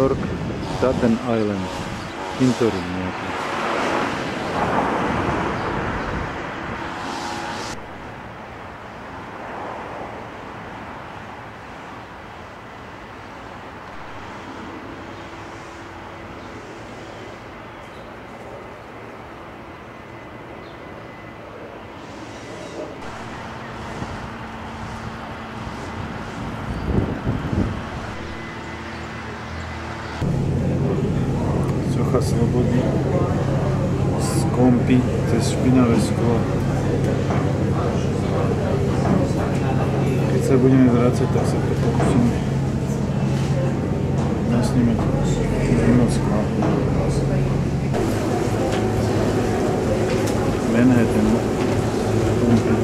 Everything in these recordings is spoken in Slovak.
York, Staten Island, Tintorín nejaký. Slobody z kompy cez špinavé sklo. Keď sa budeme vrácať, tak sa to pokúsim nasnímať mimo skla. Manhattan kompy.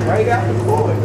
Right after court.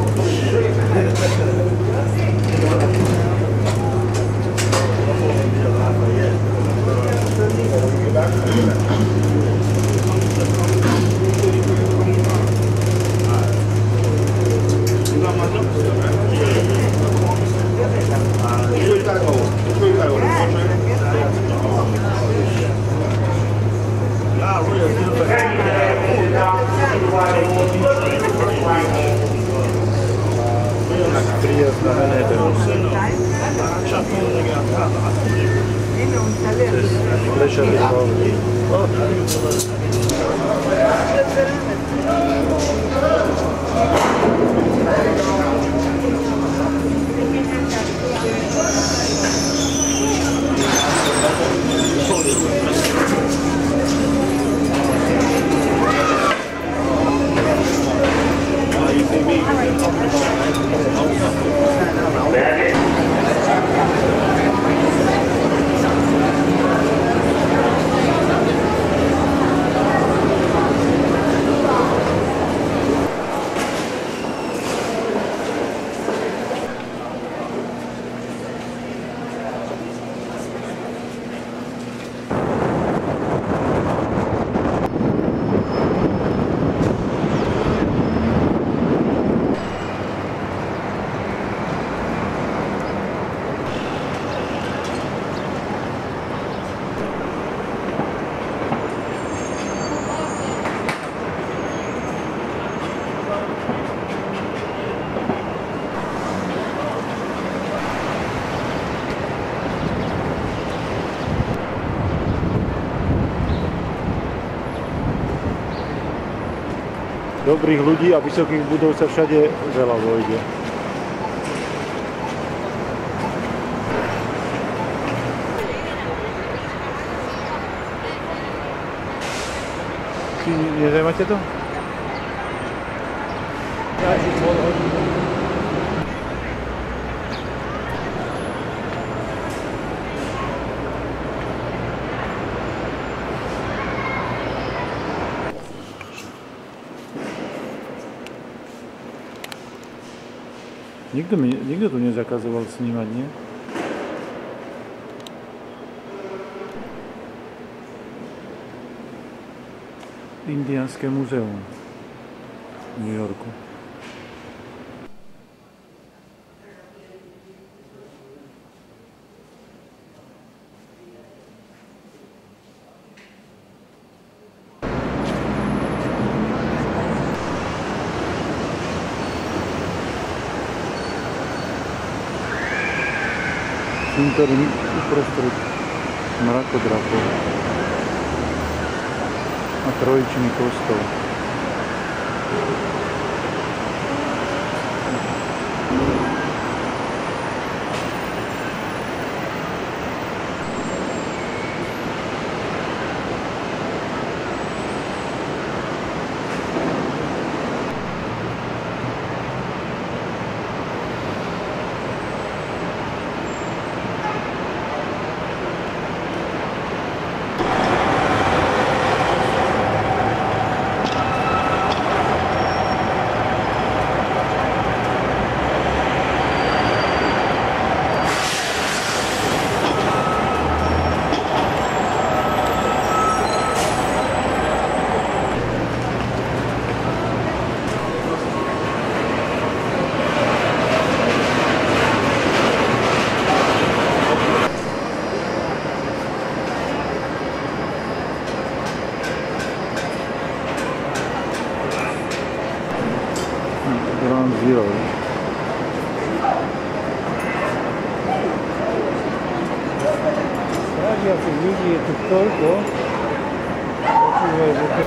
Dobrých ľudí a vysokých budov sa všade veľa vojde. Nezajímate to? Nikto tu nezakazoval snímať, nie? Indiánske muzeum v New Yorku. cintorín uprostred mrakodrapov a trojičný kostol. Ground Zero. Strážiacich ľudí je tu toľko. Počúvaj, že to...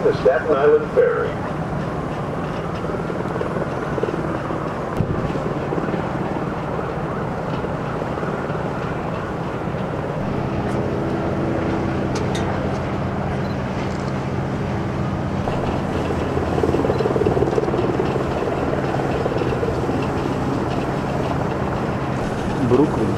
The Staten Island Ferry. Brooklyn.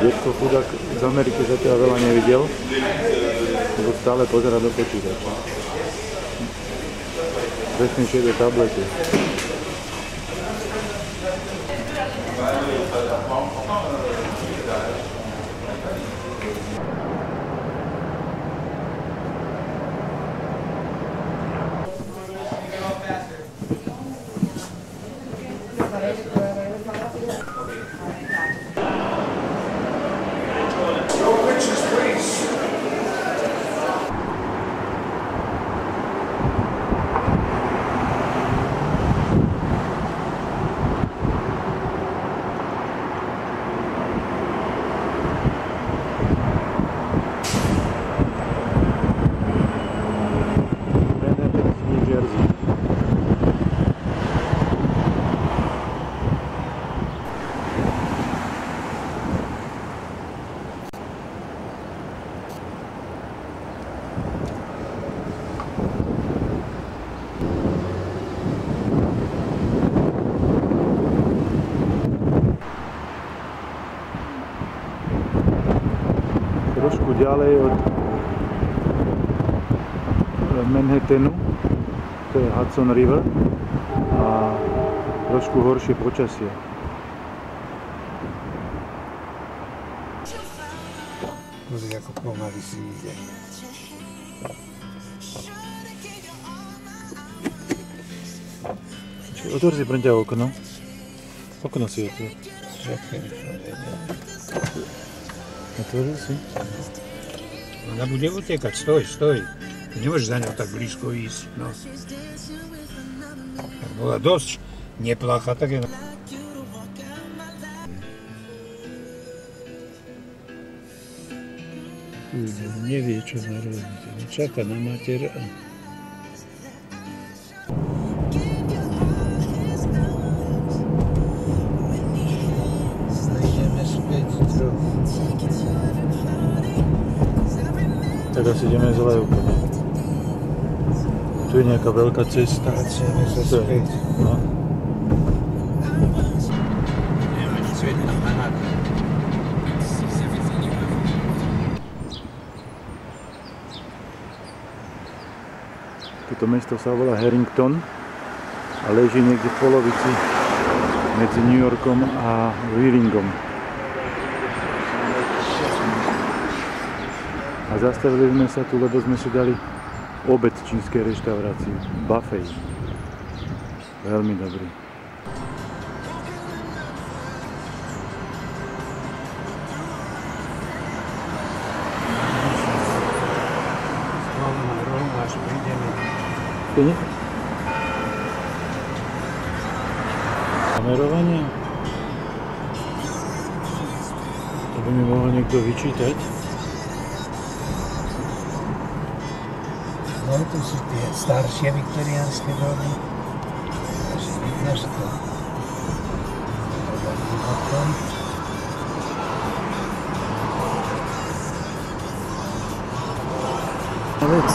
Detko chudák z Ameriky zatiaľ veľa nevidel, lebo stále pozerá do počítača. Presnejšie do tablety. Trošku ďalej od Manhattanu, to je Hudson River, a trošku horšie počasie. Pozri, ako pomaly si ide. Otvor si pre ťa okno. Okno si otvor. Otvoril si? Ona bude utekať, stoj. Nemôžeš za ňou tak blízko ísť, no. Ak bola dosť neplácha, tak je... Nevie, čo má robiť. Čaká na mater a... Ideme späť trochu. Teraz ideme z Levka. Tu je nejaká veľká cesta. Vracíme sa späť. No. Nemáš svet na Manhattan. Toto mesto sa volá Harrington a leží niekde v polovici medzi New Yorkom a Wheelingom. A zastavili sme sa tu, lebo sme si dali obed v čínskej reštaurácii. Buffet. Veľmi dobrý. Peniť? Kamerovanie? To by mi mohol niekto vyčítať. No tu sú tie staršie viktoriánske domy. Asi vidíš to. Vec.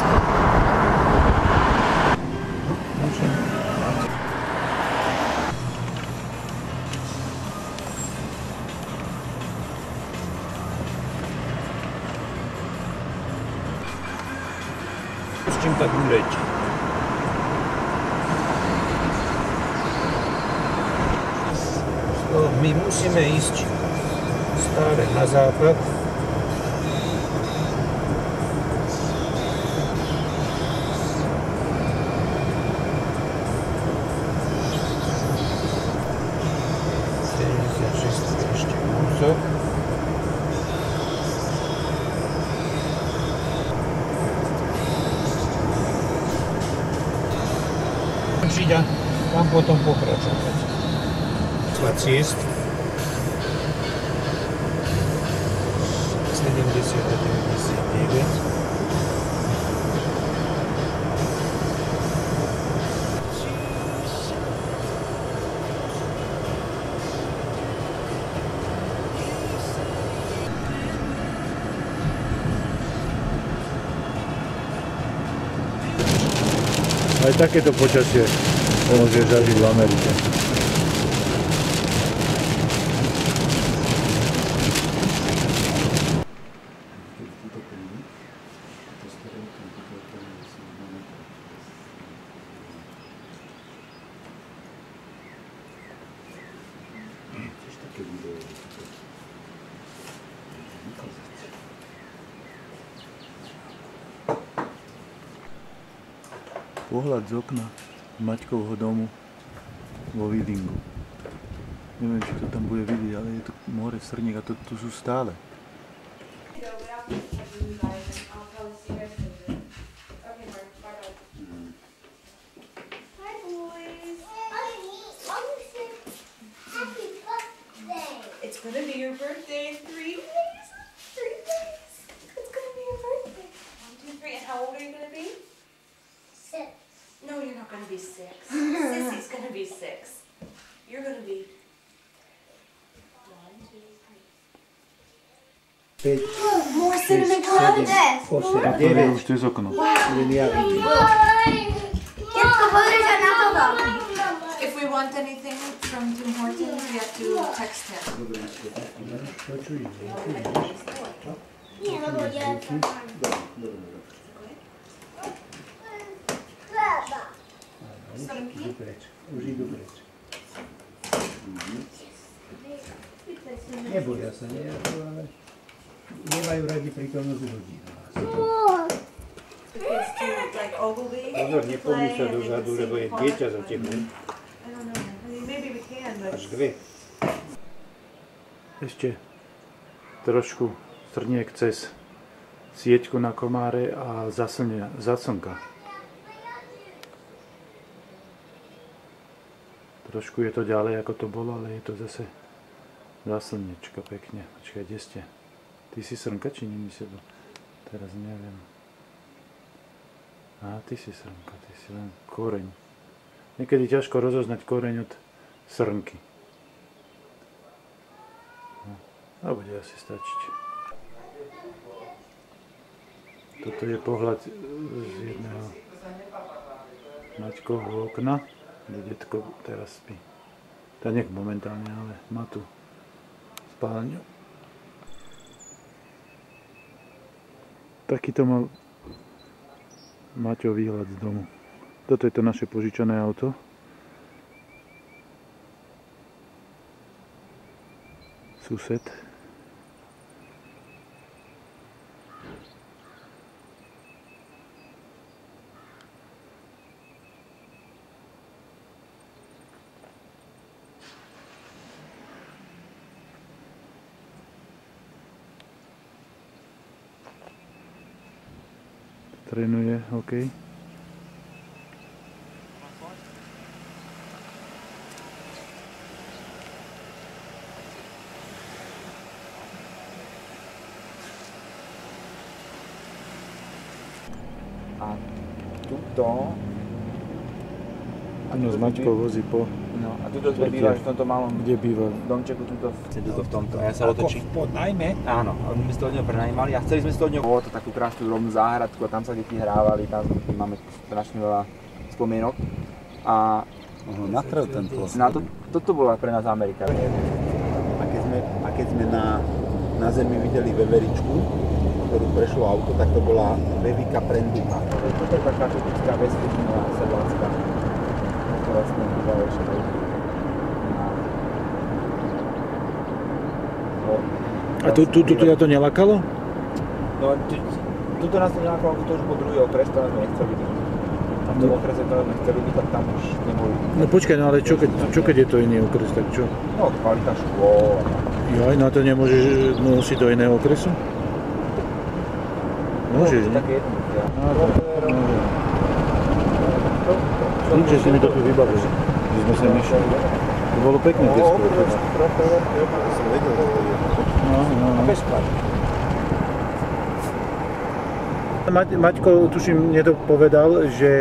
S čím tak uleť? My musíme ísť stále na západ. Ešte kúsok. A tam potom pokračovať. Ciest 70 a 99. Aj takéto počasie môžeš zažiť v Amerike. Pohľad z okna Maťkovho domu vo Wheelingu. Neviem, či to tam bude vidieť, ale je to more srniek a to tu sú stále. It's gonna be your birthday in 3 days. 3 days. It's gonna be your birthday. 1, 2, 3. And how old are you gonna be? 6. No, you're not gonna be 6. Sissy's gonna be 6. You're gonna be 1, 2, 3. More cinnamon contests. 8, To je 9. už cez okno. If we want anything from Tim Hortons, we have to text him. Nie, no bo ja Už idú preč. Neboja sa nejako, ale nemajú radi prítomnosť ľudí. The kids do like Ogilvy. Pozor, nepomni sa dozadu, lebo je dieťa za tebou. I don't know. I mean, maybe we can, but Až 2. Ešte trošku srniek cez sieťku na komáre a za slnka. Trošku je to ďalej ako to bolo, ale je to zase za slnečko pekne. Počkaj, kde ste? Ty si srnka či nie seba? Teraz neviem. Á, ty si srnka, ty si len koreň. Niekedy ťažko rozoznať koreň od srnky. A bude asi stačiť. Toto je pohľad z jedného Maťkovho okna, kde detko teraz spí. Tá nech momentálne, ale má tu spálňu. Takýto mal Maťo výhľad z domu. Toto je to naše požičané auto. Sused. Trénuje hokej. A tuto... Áno, s Maťkou vozí po... No, a tuto sme bývali v tomto malom Kde býval? domčeku, tuto v tomto. A ja sa otočím. Pod najmä? Áno, a my si to od neho prenajímali a chceli sme si to od neho... Bolo to takú krásnu drobnú záhradku a tam sa deti hrávali, tam máme strašne veľa spomienok. A... Natrel ten plos. Toto bola pre nás Amerika. A keď sme na zemi videli veveričku, ktorú prešlo auto, tak to bola Vevika prenducha. Toto je taká typická vesmírna sedlácka. To vlastne bývala ešte. A tu ťa to nelakalo? No, tuto nás to nelákalo, to už bol druhý okres, to sme nechceli byť. A v tom okrese, ktoré sme chceli byť, tak tam už neboli. No počkaj, no ale čo keď je to iný okres, tak čo? No, kvalita škôl. Joj, no to nemôžeš nosiť do iného okresu? Môžeš, nie? nie? Také jednoduché. Tým, že si mi to tu vybavil, že sme sa myšli. To bolo pekné, keď skôr. Som vedel, že to je. No. A bezplatne. Maťko, tuším, nedopovedal, že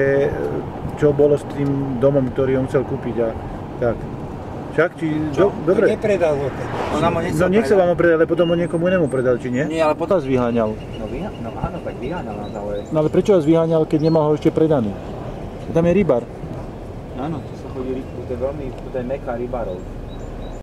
čo bolo s tým domom, ktorý on chcel kúpiť a tak. Však, či... Dobre. Nepredal ho ten. No nechcel vám ho predať, ale potom ho niekomu inému predal, či nie? Nie, ale potom... Vás vyháňal. No áno, tak vyháňal nás, ale... No ale prečo vás vyháňal, keď nemal ho ešte predaný? Tam je rybár. Áno, tu sa chodí, tu je veľmi, tu je meka rybárov.